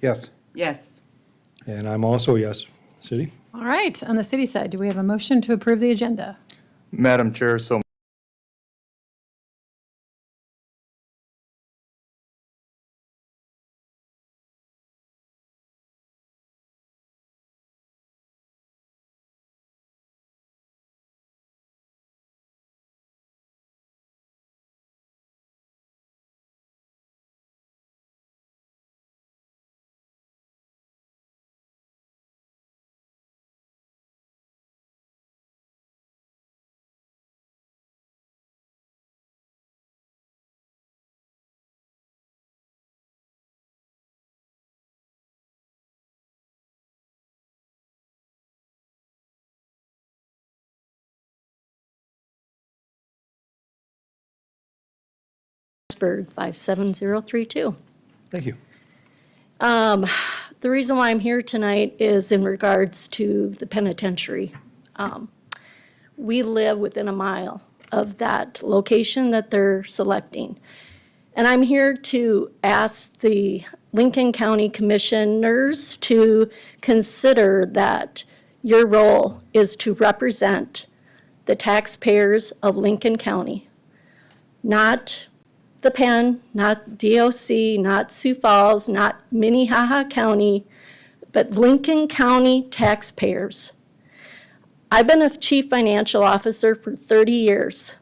Yes. Yes. And I'm also yes. City? All right, on the city side, do we have a motion to approve the agenda? Madam Chair, so Pittsburgh 57032. Thank you. The reason why I'm here tonight is in regards to the penitentiary. We live within a mile of that location that they're selecting. And I'm here to ask the Lincoln County Commissioners to consider that your role is to represent the taxpayers of Lincoln County, not the Penn, not DOC, not Sioux Falls, not Minnehaha County, but Lincoln County taxpayers. I've been a chief financial officer for 30 years,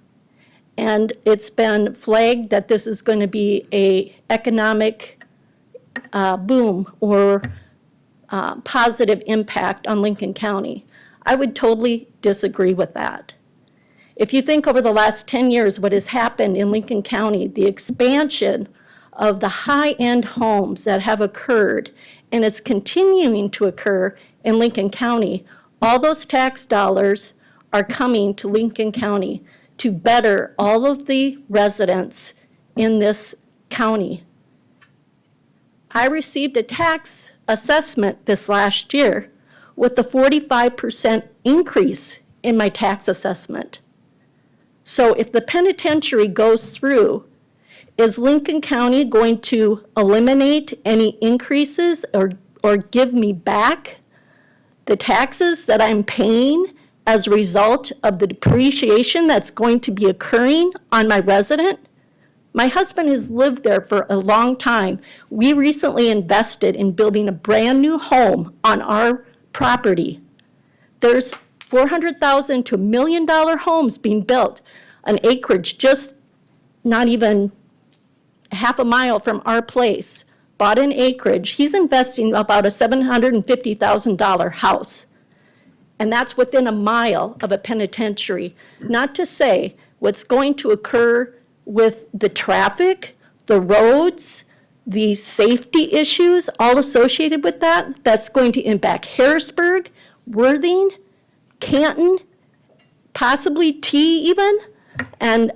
and it's been flagged that this is going to be an economic boom or positive impact on Lincoln County. I would totally disagree with that. If you think over the last 10 years what has happened in Lincoln County, the expansion of the high-end homes that have occurred, and it's continuing to occur in Lincoln County, all those tax dollars are coming to Lincoln County to better all of the residents in this county. I received a tax assessment this last year with a 45% increase in my tax assessment. So if the penitentiary goes through, is Lincoln County going to eliminate any increases or give me back the taxes that I'm paying as a result of the depreciation that's going to be occurring on my resident? My husband has lived there for a long time. We recently invested in building a brand new home on our property. There's $400,000 to $1 million homes being built, an acreage just not even half a mile from our place, bought an acreage. He's investing about a $750,000 house. And that's within a mile of a penitentiary. Not to say what's going to occur with the traffic, the roads, the safety issues, all associated with that, that's going to impact Harrisburg, Worthing, Canton, possibly T even, and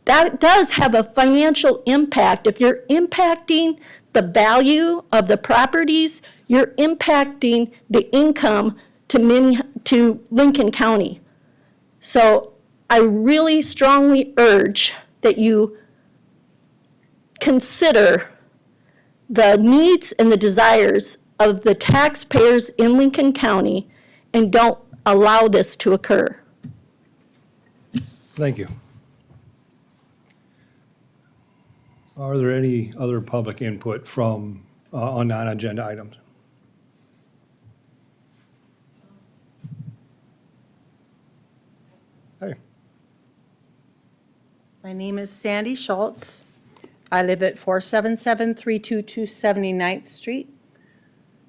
that does have a financial impact. If you're impacting the value of the properties, you're impacting the income to Lincoln County. So I really strongly urge that you consider the needs and the desires of the taxpayers in Lincoln County and don't allow this to occur. Thank you. Are there any other public input from, on non-agenda items? Hey, My name is Sandy Schultz. I live at 477-322 79th Street.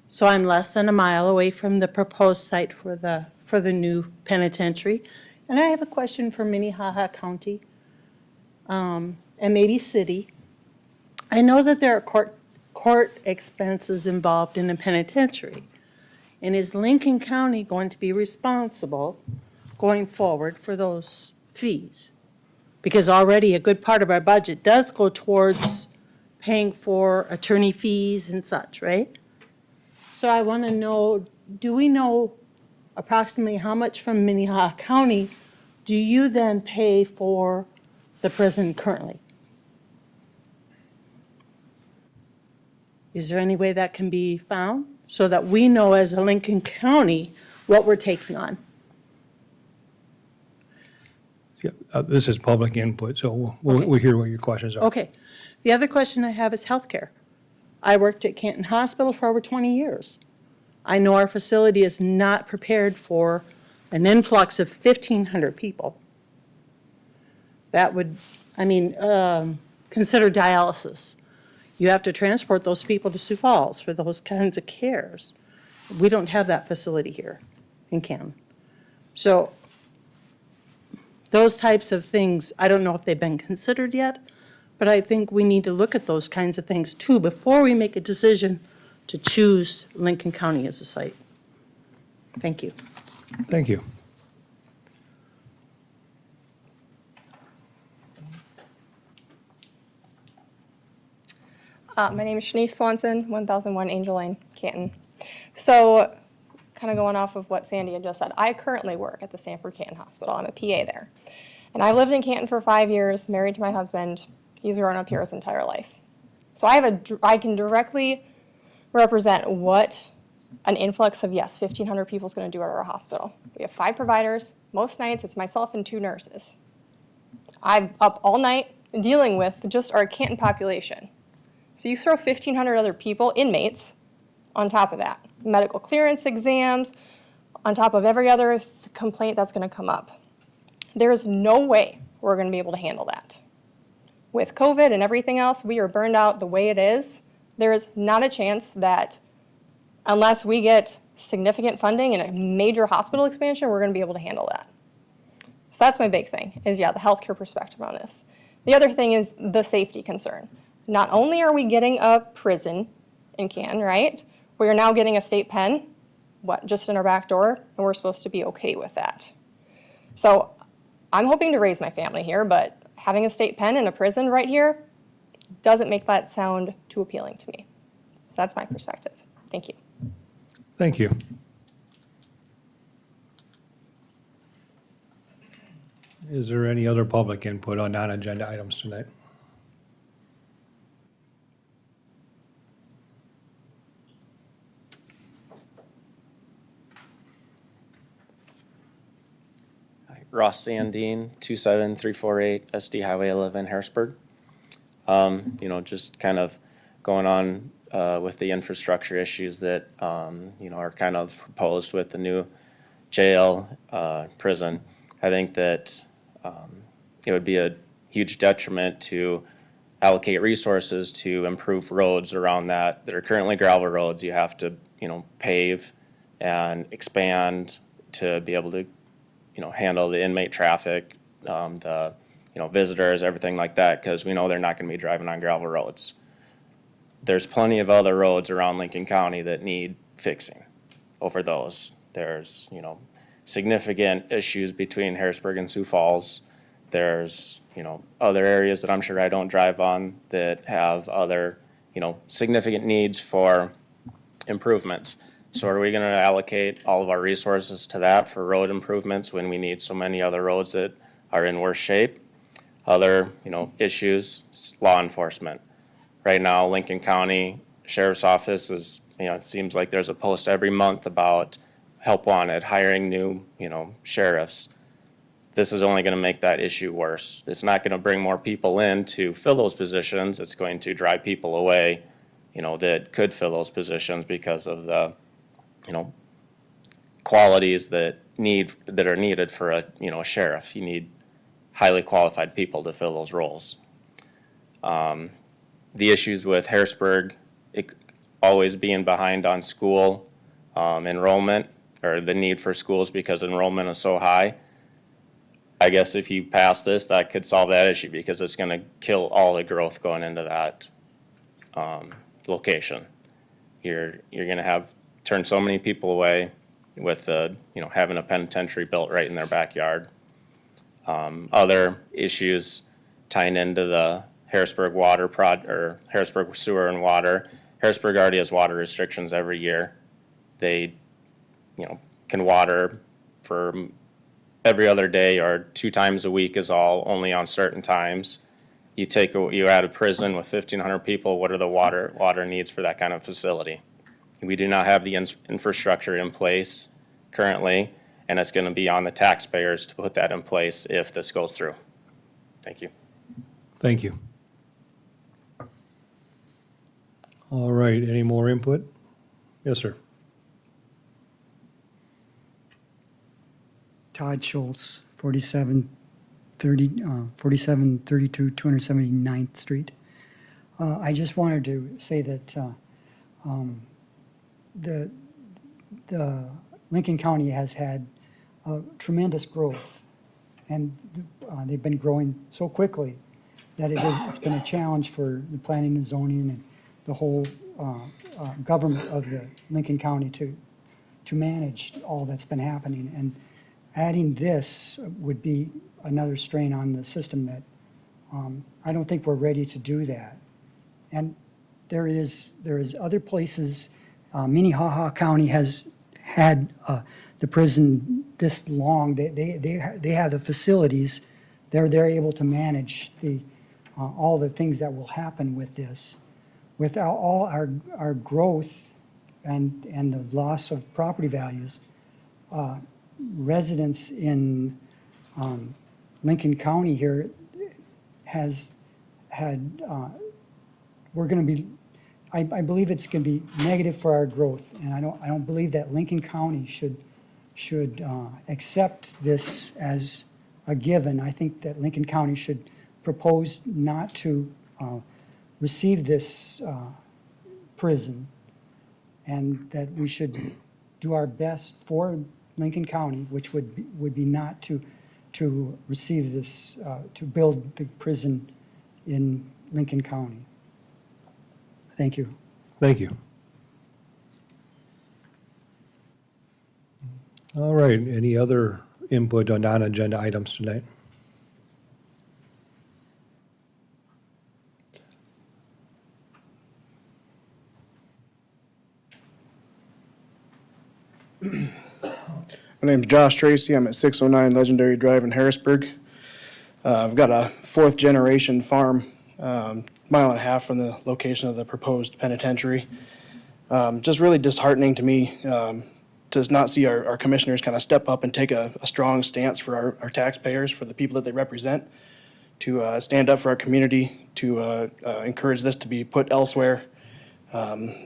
So I'm less than a mile away from the proposed site for the new penitentiary. And I have a question for Minnehaha County, and maybe city. I know that there are court expenses involved in the penitentiary. And is Lincoln County going to be responsible going forward for those fees? Because already a good part of our budget does go towards paying for attorney fees and such, right? So I want to know, do we know approximately how much from Minnehaha County do you then pay for the prison currently? Is there any way that can be found so that we know as a Lincoln County what we're taking on? Yeah, this is public input, so we'll hear what your questions are. Okay. The other question I have is healthcare. I worked at Canton Hospital for over 20 years. I know our facility is not prepared for an influx of 1,500 people. That would, consider dialysis. You have to transport those people to Sioux Falls for those kinds of cares. We don't have that facility here in Canton. So those types of things, I don't know if they've been considered yet, but I think we need to look at those kinds of things too before we make a decision to choose Lincoln County as a site. Thank you. Thank you. My name is Shanice Swanson, 1001 Angel Lane, Canton. So, kind of going off of what Sandy had just said, I currently work at the Sanford Canton Hospital. I'm a PA there. And I lived in Canton for 5 years, married to my husband. He's grown up here his entire life. So I can directly represent what an influx of, 1,500 people is going to do at our hospital. We have 5 providers. Most nights, it's myself and 2 nurses. I'm up all night dealing with just our Canton population. So you throw 1,500 other people, inmates, on top of that. Medical clearance exams, on top of every other complaint that's going to come up. There is no way we're going to be able to handle that. With COVID and everything else, we are burned out the way it is. There is not a chance that unless we get significant funding and a major hospital expansion, we're going to be able to handle that. So that's my big thing, is the healthcare perspective on this. The other thing is the safety concern. Not only are we getting a prison in Canton, right? We are now getting a state pen, just in our back door, and we're supposed to be okay with that. So I'm hoping to raise my family here, but having a state pen and a prison right here doesn't make that sound too appealing to me. So that's my perspective. Thank you. Thank you. Is there any other public input on non-agenda items tonight? Ross Sandine, 27348 SD Highway 11, Harrisburg. Just kind of going on with the infrastructure issues that, are kind of proposed with the new jail, prison. I think that it would be a huge detriment to allocate resources to improve roads around that are currently gravel roads. You have to, pave and expand to be able to handle the inmate traffic, the, visitors, everything like that, because we know they're not going to be driving on gravel roads. There's plenty of other roads around Lincoln County that need fixing over those. There's, significant issues between Harrisburg and Sioux Falls. There's, other areas that I'm sure I don't drive on that have other, significant needs for improvements. So are we going to allocate all of our resources to that for road improvements when we need so many other roads that are in worse shape? Other, issues, law enforcement. Right now, Lincoln County Sheriff's Office is, it seems like there's a post every month about help wanted, hiring new, sheriffs. This is only going to make that issue worse. It's not going to bring more people in to fill those positions. It's going to drive people away, that could fill those positions because of the, qualities that are needed for a sheriff. You need highly qualified people to fill those roles. The issues with Harrisburg always being behind on school enrollment, or the need for schools because enrollment is so high. I guess if you pass this, that could solve that issue because it's going to kill all the growth going into that location. You're going to turn so many people away with having a penitentiary built right in their backyard. Other issues tying into the Harrisburg water or Harrisburg sewer and water. Harrisburg already has water restrictions every year. They, can water for every other day or 2 times a week is all, only on certain times. you add a prison with 1,500 people, what are the water needs for that kind of facility? We do not have the infrastructure in place currently, and it's going to be on the taxpayers to put that in place if this goes through. Thank you. Thank you. All right, any more input? Yes, sir. Todd Schultz, 4732 279th Street. I just wanted to say that the Lincoln County has had tremendous growth, and they've been growing so quickly that it's been a challenge for the planning and zoning and the whole government of the Lincoln County to manage all that's been happening. And adding this would be another strain on the system that I don't think we're ready to do that. And there is other places. Minnehaha County has had the prison this long. They have the facilities. They're able to manage all the things that will happen with this. Without all our growth and the loss of property values, residents in Lincoln County here has had, we're going to be, I believe it's going to be negative for our growth, and I don't believe that Lincoln County should accept this as a given. I think that Lincoln County should propose not to receive this prison, and that we should do our best for Lincoln County, which would be not to receive this, to build the prison in Lincoln County. Thank you. Thank you. All right, any other input on non-agenda items tonight? My name's Josh Tracy. I'm at 609 Legendary Drive in Harrisburg. I've got a fourth generation farm, mile and a half from the location of the proposed penitentiary. Just really disheartening to me to not see our commissioners kind of step up and take a strong stance for our taxpayers, for the people that they represent, to stand up for our community, to encourage this to be put elsewhere.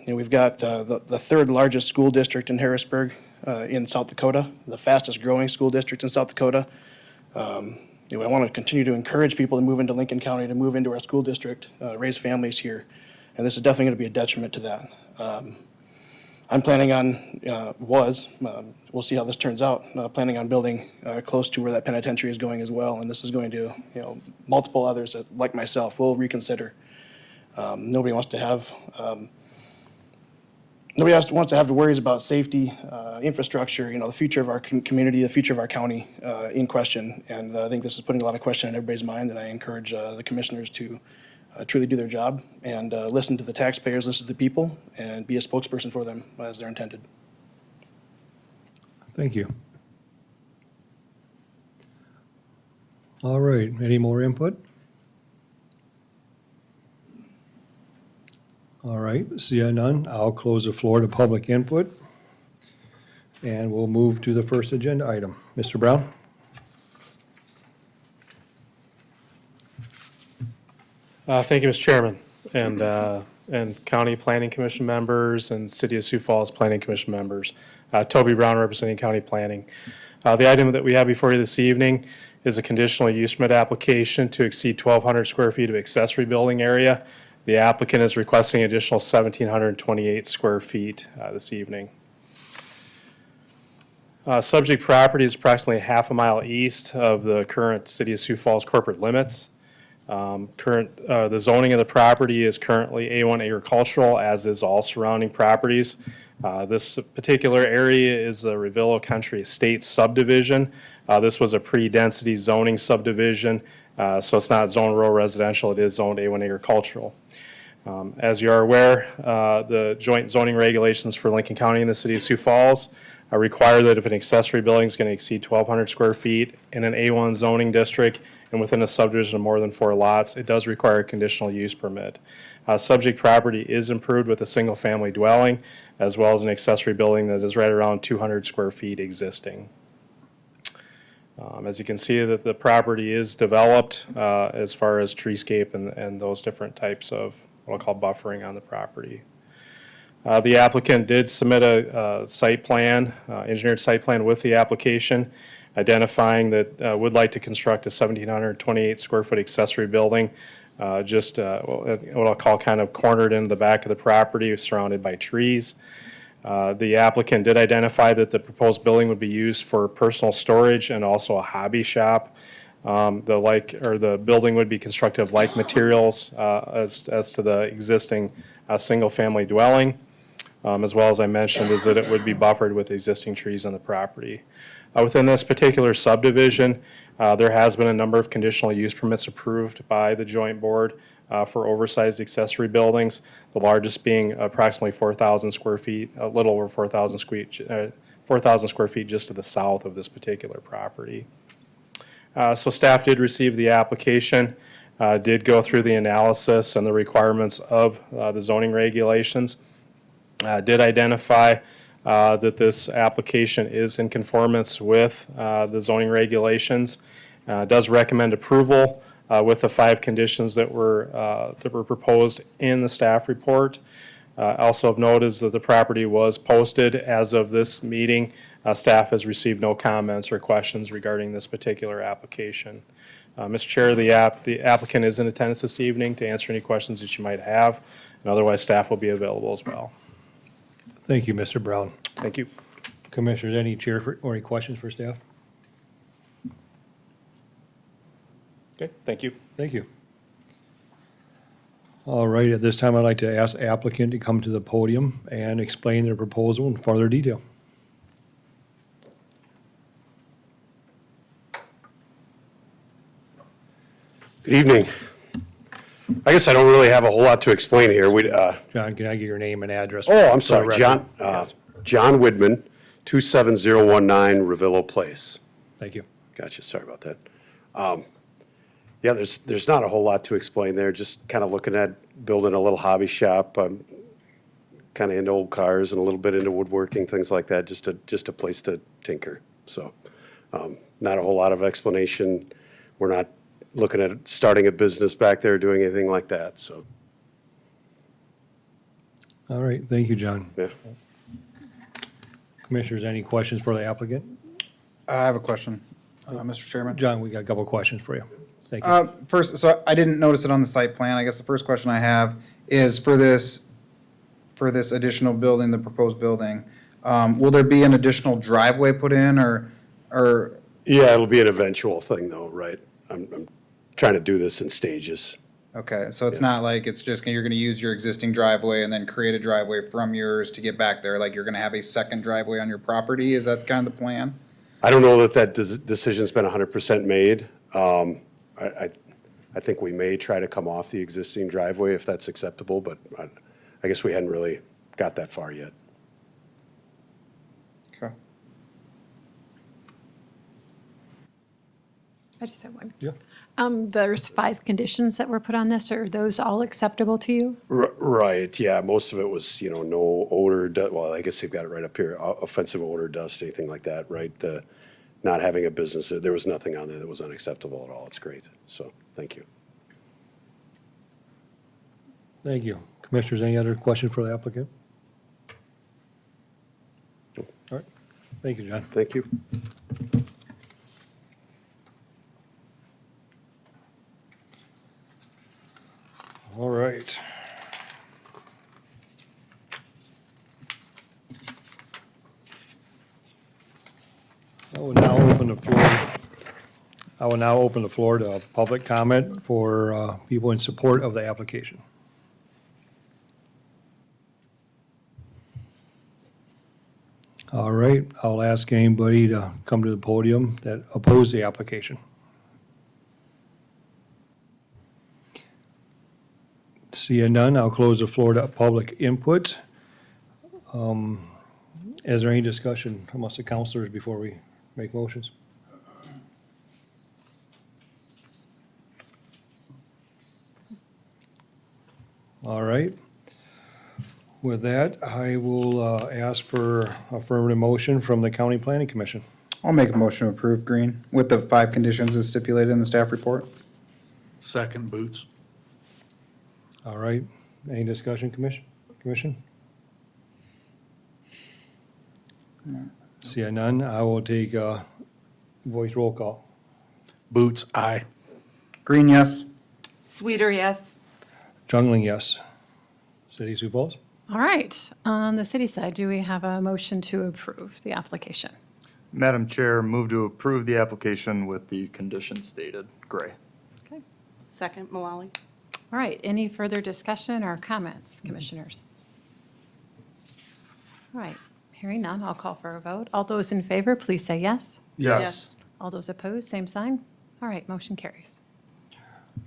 We've got the third largest school district in Harrisburg in South Dakota, the fastest growing school district in South Dakota. I want to continue to encourage people to move into Lincoln County, to move into our school district, raise families here, and this is definitely going to be a detriment to that. I'm planning on, we'll see how this turns out, planning on building close to where that penitentiary is going as well, and this is going to, multiple others that, like myself, will reconsider. Nobody wants to have worries about safety, infrastructure, the future of our community, the future of our county in question. And I think this is putting a lot of question in everybody's mind, and I encourage the commissioners to truly do their job and listen to the taxpayers, listen to the people, and be a spokesperson for them as they're intended. Thank you. All right, any more input? All right, seeing none, I'll close the floor to public input, and we'll move to the first agenda item. Mr. Brown? Thank you, Mr. Chairman, and County Planning Commission members and City of Sioux Falls Planning Commission members. Toby Brown representing County Planning. The item that we have before you this evening is a conditional use permit application to exceed 1,200 square feet of accessory building area. The applicant is requesting additional 1,728 square feet this evening. Subject property is approximately half a mile east of the current City of Sioux Falls corporate limits. The zoning of the property is currently A1 agricultural, as is all surrounding properties. This particular area is the Revillo Country Estates subdivision. This was a pre-density zoning subdivision, so it's not zoned rural residential, it is zoned A1 agricultural. As you are aware, the joint zoning regulations for Lincoln County and the City of Sioux Falls require that if an accessory building is going to exceed 1,200 square feet in an A1 zoning district and within a subdivision of more than 4 lots, it does require a conditional use permit. Subject property is improved with a single-family dwelling as well as an accessory building that is right around 200 square feet existing. As you can see, that the property is developed as far as treescape and those different types of what I'll call buffering on the property. The applicant did submit a site plan, engineered site plan with the application, identifying that would like to construct a 1,728 square foot accessory building, just what I'll call kind of cornered in the back of the property, surrounded by trees. The applicant did identify that the proposed building would be used for personal storage and also a hobby shop. The building would be constructed of like materials as to the existing single-family dwelling. As well as I mentioned, is that it would be buffered with existing trees on the property. Within this particular subdivision, there has been a number of conditional use permits approved by the joint board for oversized accessory buildings, the largest being approximately 4,000 square feet, a little over 4,000 square feet just to the south of this particular property. So staff did receive the application, did go through the analysis and the requirements of the zoning regulations, did identify that this application is in conformance with the zoning regulations, does recommend approval with the 5 conditions that were proposed in the staff report. Also of note is that the property was posted as of this meeting. Staff has received no comments or questions regarding this particular application. Mr. Chair, the applicant is in attendance this evening to answer any questions that you might have, and otherwise staff will be available as well. Thank you, Mr. Brown. Thank you. Commissioners, any or any questions for staff? Okay, thank you. Thank you. All right, at this time, I'd like to ask the applicant to come to the podium and explain their proposal in further detail. Good evening. I guess I don't really have a whole lot to explain here. John, can I get your name and address? Oh, I'm for the sorry, record? John, Yes. John Widman, 27019 Revillo Place. Thank you. Gotcha, sorry about that. Yeah, there's not a whole lot to explain there, just kind of looking at building a little hobby shop. I'm kind of into old cars and a little bit into woodworking, things like that, just a place to tinker. So, not a whole lot of explanation. We're not looking at starting a business back there, doing anything like that, so, All right, thank you, John. yeah. Commissioners, any questions for the applicant? I have a question, Mr. Chairman. John, we got a couple of questions for you. Thank you. First, so I didn't notice it on the site plan. I guess the first question I have is for this additional building, the proposed building, will there be an additional driveway put in or? Yeah, it'll be an eventual thing though, right? I'm trying to do this in stages. Okay, so it's not like it's just, you're gonna use your existing driveway and then create a driveway from yours to get back there, like you're gonna have a second driveway on your property? Is that kind of the plan? I don't know that decision's been 100% made. I think we may try to come off the existing driveway if that's acceptable, but I guess we hadn't really got that far yet. Okay. I just have one. Yeah. There's 5 conditions that were put on this. Are those all acceptable to you? Right, yeah, most of it was, no odor, well, I guess they've got it right up here, offensive odor, dust, anything like that, right? The not having a business, there was nothing on there that was unacceptable at all. It's great, so, thank you. Thank you. Commissioners, any other questions for the applicant? All right, thank you, John. Thank you. All right. I will now open the floor to public comment for people in support of the application. All right, I'll ask anybody to come to the podium that oppose the application. Seeing none, I'll close the floor to public input. Is there any discussion amongst the counselors before we make motions? All right. With that, I will ask for affirmative motion from the County Planning Commission. I'll make a motion to approve Green with the 5 conditions as stipulated in the staff report. Second, Boots. All right. Any discussion, Commission? See none, I will take voice roll call. Boots, aye. Green, yes. Sweeter, yes. Jungling, yes. City of Sioux Falls? All right, on the city side, do we have a motion to approve the application? Madam Chair, move to approve the application with the conditions stated. Gray. Okay. Second, Malali. All right, any further discussion or comments, commissioners? All right, hearing none, I'll call for a vote. All those in favor, please say yes. Yes. All those opposed, same sign. All right, motion carries.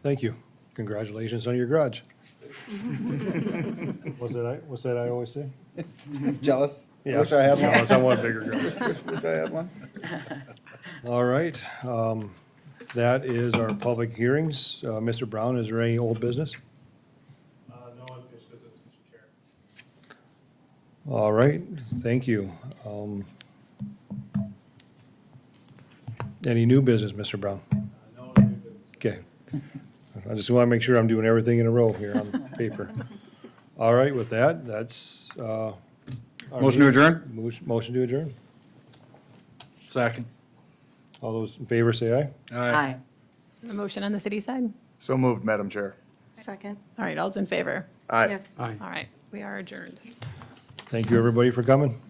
Thank you. Congratulations on your garage. What's that I always say? Jealous? I Yeah. wish I had one. Unless I want a bigger garage. Wish I had one. All right, that is our public hearings. Mr. Brown, is there any old business? No unfinished business, Mr. Chair. All right, thank you. Any new business, Mr. Brown? No new business. Okay. I just want to make sure I'm doing everything in a row here on paper. All right, with that, that's. Our Motion to adjourn? Motion to adjourn. Second. All those in favor say aye. Aye. A motion on the city side? So moved, Madam Chair. Second. All right, all's in favor? Aye. Yes. Aye. All right, we are adjourned. Thank you, everybody, for coming.